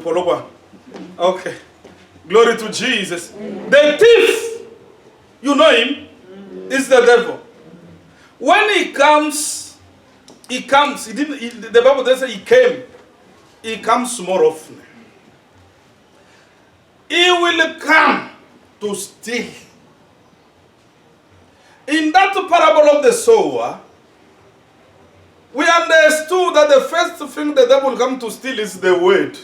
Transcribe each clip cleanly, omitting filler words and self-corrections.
Pologwa. Okay. Glory to Jesus. The thief, you know him, is the devil. When he comes, the Bible doesn't say he came. He comes more often. He will come to steal. In that parable of the sower, we understood that the first thing the devil will come to steal is the word.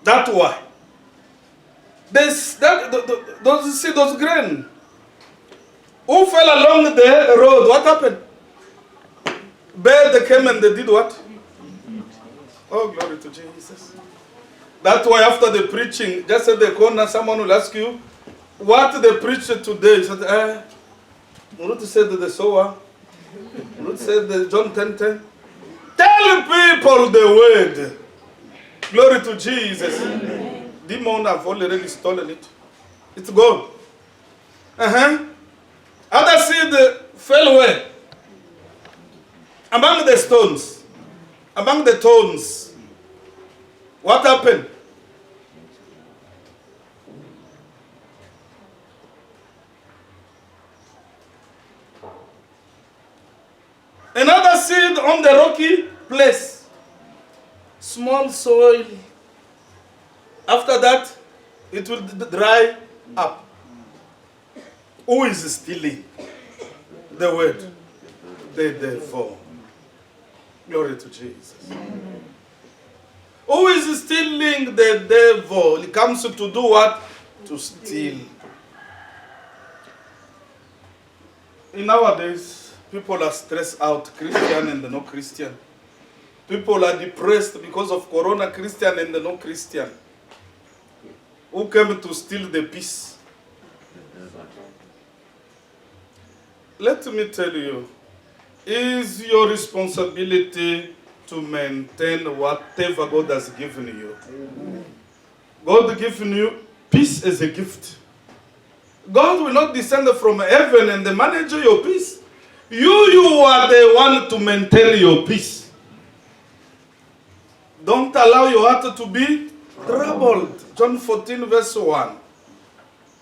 That's why. Those grain who fell along the road, what happened? Bird came and they did what? Oh, glory to Jesus. That's why after the preaching, just at the corner, someone will ask you, what they preached today? You said, Ruth said the sower. Ruth said the John 10:10. Tell people the word. Glory to Jesus. Demons have already stolen it. It's gone. Other seed fell where? Among the stones. Among the thorns. What happened? Another seed on the rocky place. Small soil. After that, it will dry up. Who is stealing the word? The devil. Glory to Jesus. Who is stealing the devil? He comes to do what? To steal. In nowadays, people are stressed out, Christian and no Christian. People are depressed because of Corona, Christian and no Christian. Who came to steal the peace? Let me tell you, is your responsibility to maintain whatever God has given you. God has given you peace as a gift. God will not descend from heaven and manage your peace. You are the one to maintain your peace. Don't allow your heart to be troubled. John 14 verse 1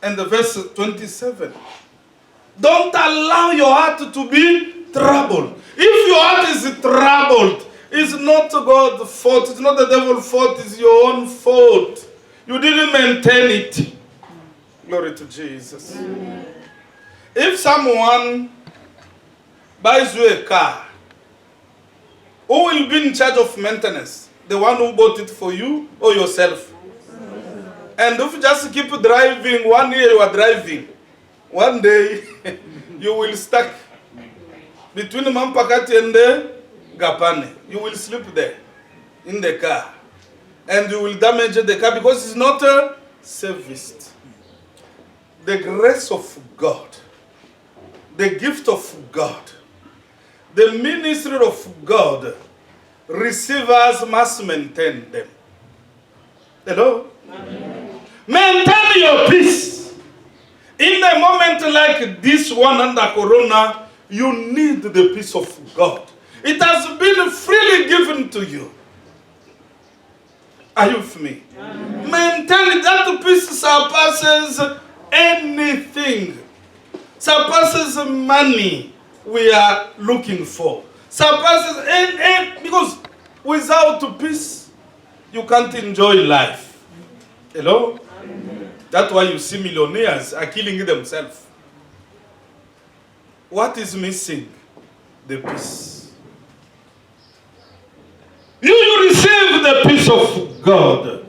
and verse 27. Don't allow your heart to be troubled. If your heart is troubled, it's not God's fault. It's not the devil's fault. It's your own fault. You didn't maintain it. Glory to Jesus. Amen. If someone buys you a car, who will be in charge of maintenance? The one who bought it for you or yourself? And if you just keep driving, 1 year you are driving, one day you will stuck between Mampakati and the Gapane. You will sleep there in the car. And you will damage the car because it's not serviced. The grace of God, the gift of God, the ministry of God, receivers must maintain them. Hello? Amen. Maintain your peace. In a moment like this one under Corona, you need the peace of God. It has been freely given to you. Are you with me? Amen. Maintain that peace surpasses anything. Surpasses money we are looking for. Surpasses because without peace, you can't enjoy life. Hello? Amen. That's why you see millionaires are killing themselves. What is missing? The peace. You receive the peace of God.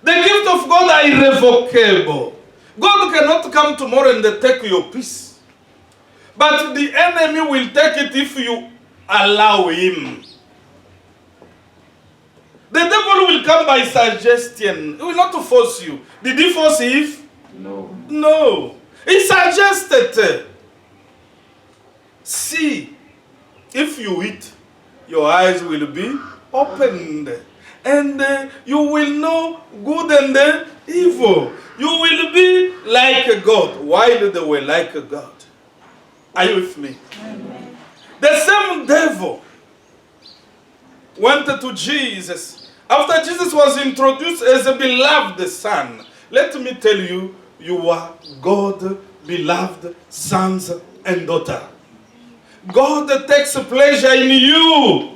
The gift of God are irrevocable. God cannot come tomorrow and take your peace. But the enemy will take it if you allow him. The devil will come by suggestion. He will not force you. Did he force Eve? No. No. He suggested. See, if you eat, your eyes will be opened. And you will know good and evil. You will be like God, while they were like God. Are you with me? The same devil went to Jesus After Jesus was introduced as a beloved son, let me tell you, you are God beloved sons and daughters. God takes pleasure in you.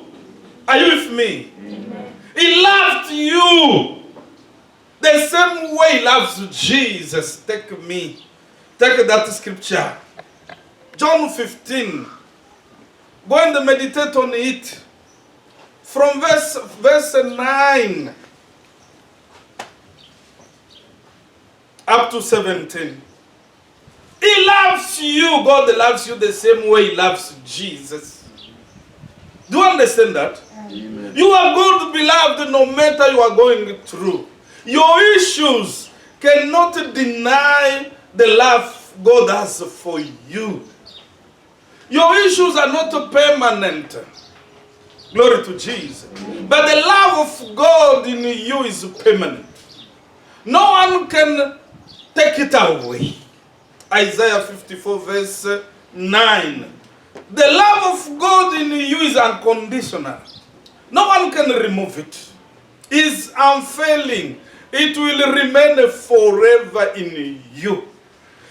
Are you with me? Amen. He loved you the same way he loves Jesus. Take that scripture. John 15. Go and meditate on it. From verse 9 up to 17. He loves you. God loves you the same way he loves Jesus. Do you understand that? Amen. You are God beloved no matter you are going through. Your issues cannot deny the love God has for you. Your issues are not permanent. Glory to Jesus. But the love of God in you is permanent. No one can take it away. Isaiah 54 verse 9. The love of God in you is unconditional. No one can remove it. It is unfailing. It will remain forever in you.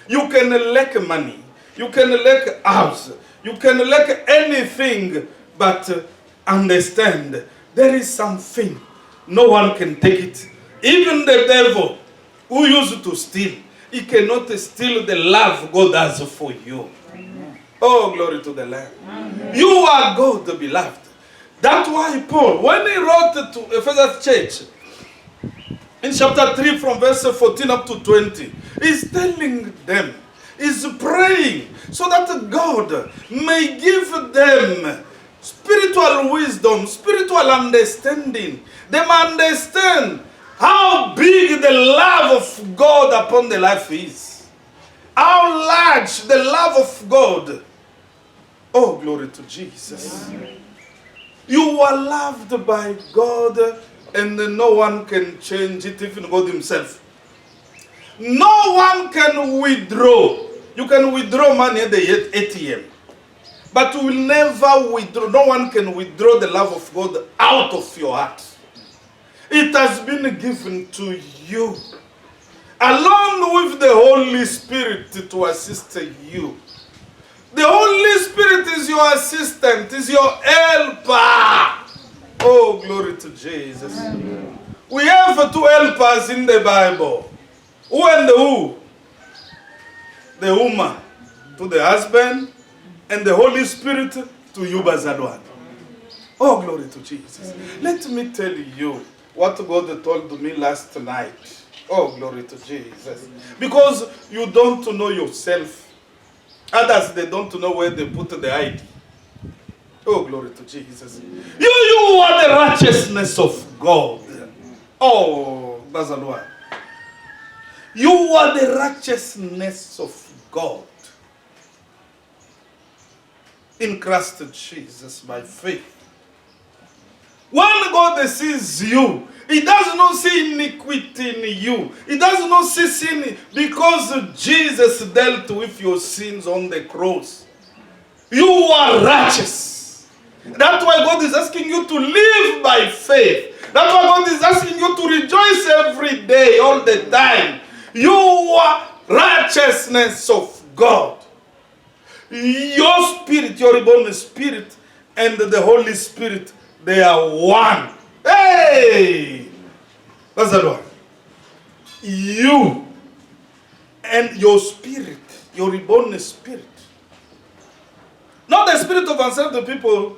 You can lack money. You can lack house. You can lack anything. But understand, there is something. No one can take it. Even the devil who used to steal, he cannot steal the love God has for you. Amen. Oh, glory to the Lamb. Amen. You are God, the beloved. That's why Paul, when he wrote to Ephesus church, in chapter 3 from verse 14 up to 20, he's telling them, he's praying so that God may give them spiritual wisdom, spiritual understanding. They may understand how big the love of God upon the life is. How large the love of God. Oh, glory to Jesus. You are loved by God, and no one can change it, even God himself. No one can withdraw. You can withdraw money at the ATM. But you will never withdraw. No one can withdraw the love of God out of your heart. It has been given to you, along with the Holy Spirit to assist you. The Holy Spirit is your assistant, is your helper. Oh, glory to Jesus. Amen. We have two helpers in the Bible. Who and the who? The woman to the husband, and the Holy Spirit to you, Bazalwan. Oh, glory to Jesus. Amen. Let me tell you what God told me last night. Oh, glory to Jesus. Because you don't know yourself. Others, they don't know where they put the ID. Oh, glory to Jesus. You are the righteousness of God. Oh, Bazalwan. You are the righteousness of God. In Christ Jesus by faith. When God sees you, he does not see iniquity in you. He does not see sin because Jesus dealt with your sins on the cross. You are righteous. That's why God is asking you to live by faith. That's why God is asking you to rejoice every day, all the time. You are righteousness of God. Your spirit, your reborn spirit, and the Holy Spirit, they are one. Hey! That's the one. You and your spirit, your reborn spirit. Not the spirit of unsaved people.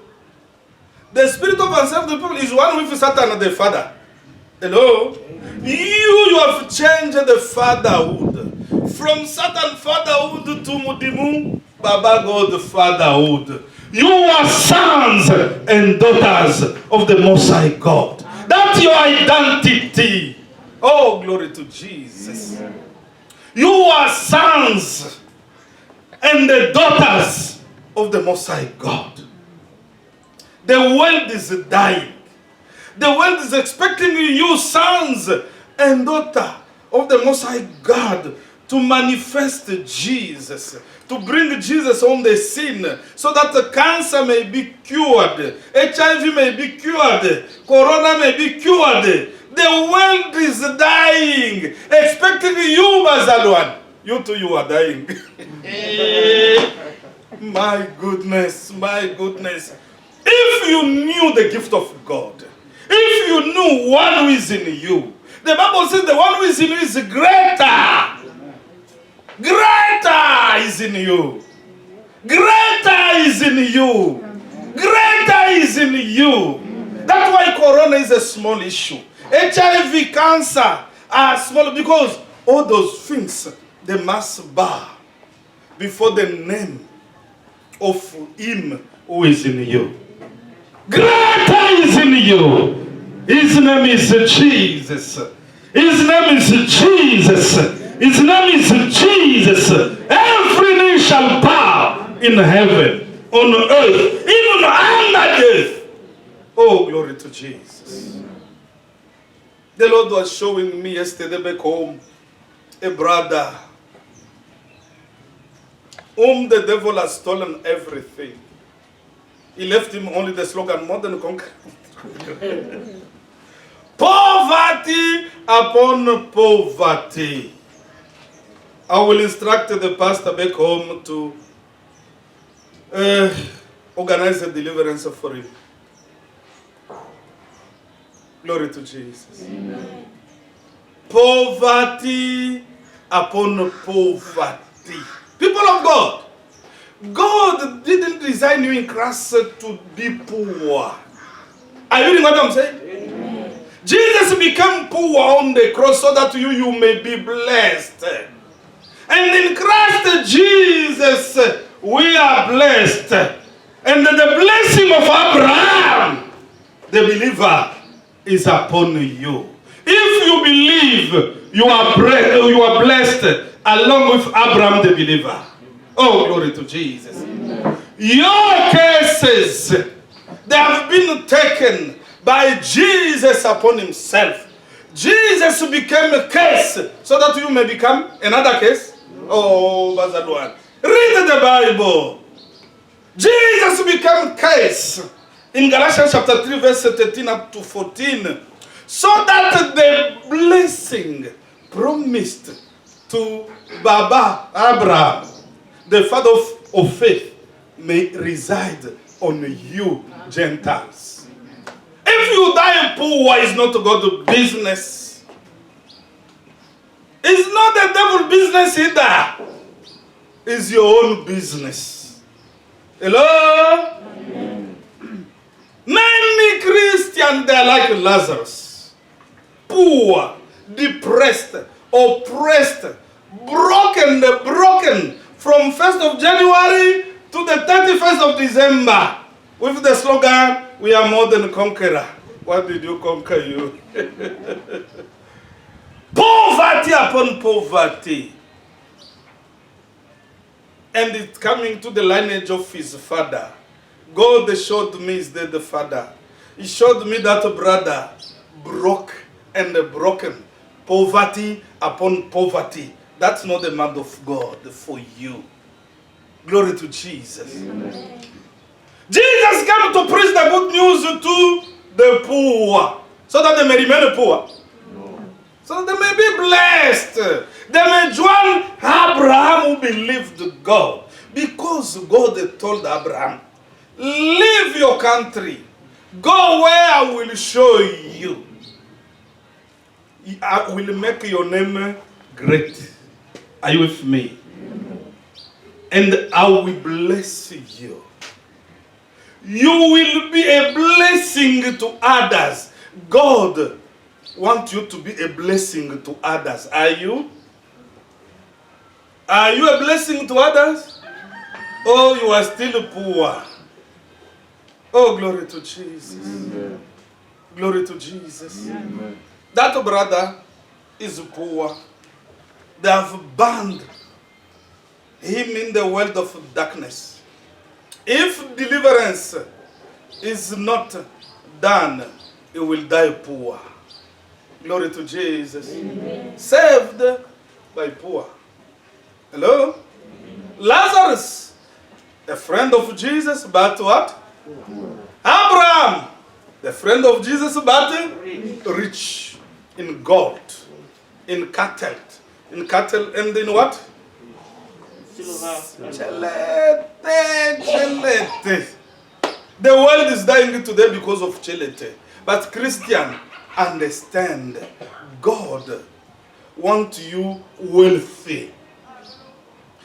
The spirit of unsaved people is one with Satan the Father. Hello? You have changed the fatherhood. From Satan fatherhood to Mudimu, Baba God fatherhood. You are sons and daughters of the Most High God. That's your identity. Oh, glory to Jesus. You are sons and the daughters of the Most High God. The world is dying. The world is expecting you, sons and daughters of the Most High God, to manifest Jesus, to bring Jesus on the scene so that the cancer may be cured, HIV may be cured, Corona may be cured. The world is dying, expecting you, Bazalwan. You too, you are dying. My goodness, my goodness. If you knew the gift of God, if you knew one who is in you, the Bible says the one who is in you is greater. Greater is in you. Greater is in you. Greater is in you. That's why Corona is a small issue. HIV, cancer are small because all those things, they must bow before the name of Him who is in you. Greater is in you. His name is Jesus. His name is Jesus. His name is Jesus. Every knee shall bow in heaven, on earth, even under earth. Oh, glory to Jesus. The Lord was showing me yesterday back home a brother whom the devil has stolen everything. He left him only the slogan, more than conquer. Poverty upon poverty. I will instruct the pastor back home to organize a deliverance for him. Glory to Jesus. Amen. Poverty upon poverty. People of God, God didn't design you in Christ to be poor. Are you hearing what I'm saying? Amen. Jesus became poor on the cross so that you may be blessed. And in Christ Jesus, we are blessed. And the blessing of Abraham, the believer, is upon you. If you believe, you are blessed along with Abraham the believer. Oh, glory to Jesus. Amen. Your cases, they have been taken by Jesus upon himself. Jesus became a case so that you may become another case. Oh, Bazalwan. Read the Bible. Jesus became case in Galatians chapter 3 verse 13 up to 14. So that the blessing promised to Baba Abraham, the father of faith, may reside on you Gentiles. If you die poor, it's not God's business. It's not the devil's business either. It's your own business. Hello? Amen. Many Christians, they are like Lazarus. Poor, depressed, oppressed, broken from 1st of January to the 31st of December with the slogan, we are more than conqueror. What did you conquer you? Poverty upon poverty. And it's coming to the lineage of his father. God showed me his dead father. He showed me that brother broke and broken. Poverty upon poverty. That's not the man of God for you. Glory to Jesus. Amen. Jesus came to preach the good news to the poor, so that they may remain poor. No. So that they may be blessed. They may join Abraham who believed God. Because God told Abraham, leave your country. Go where I will show you. I will make your name great. Are you with me? And I will bless you. You will be a blessing to others. God wants you to be a blessing to others. Are you? Are you a blessing to others? Oh, you are still poor. Oh, glory to Jesus. Amen. Glory to Jesus. Amen. That brother is poor. They have banned him in the world of darkness. If deliverance is not done, he will die poor. Glory to Jesus. Amen. Saved by poor. Hello? Lazarus, a friend of Jesus, but what? Abraham, the friend of Jesus, but rich in gold, in cattle, and in what? Chelete. The world is dying today because of chelete. But Christian, understand, God wants you wealthy.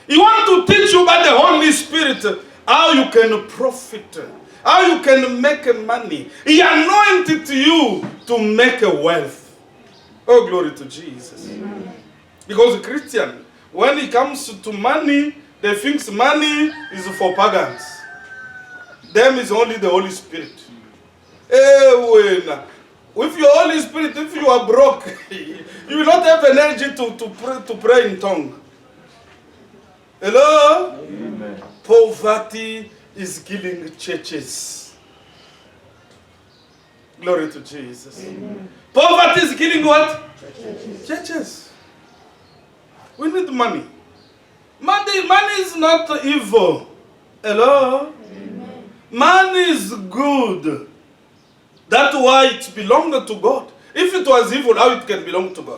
He wants to teach you by the Holy Spirit how you can profit, how you can make money. He anointed you to make a wealth. Oh, glory to Jesus. Because a Christian, when it comes to money, they think money is for pagans. Them is only the Holy Spirit. With your Holy Spirit, if you are broke, you will not have energy to pray in tongue. Hello? Amen. Poverty is killing churches. Glory to Jesus. Amen. Poverty is killing what? Churches. We need money. Money is not evil. Hello? Amen. Money is good. That's why it belongs to God. If it was evil, how it can belong to God?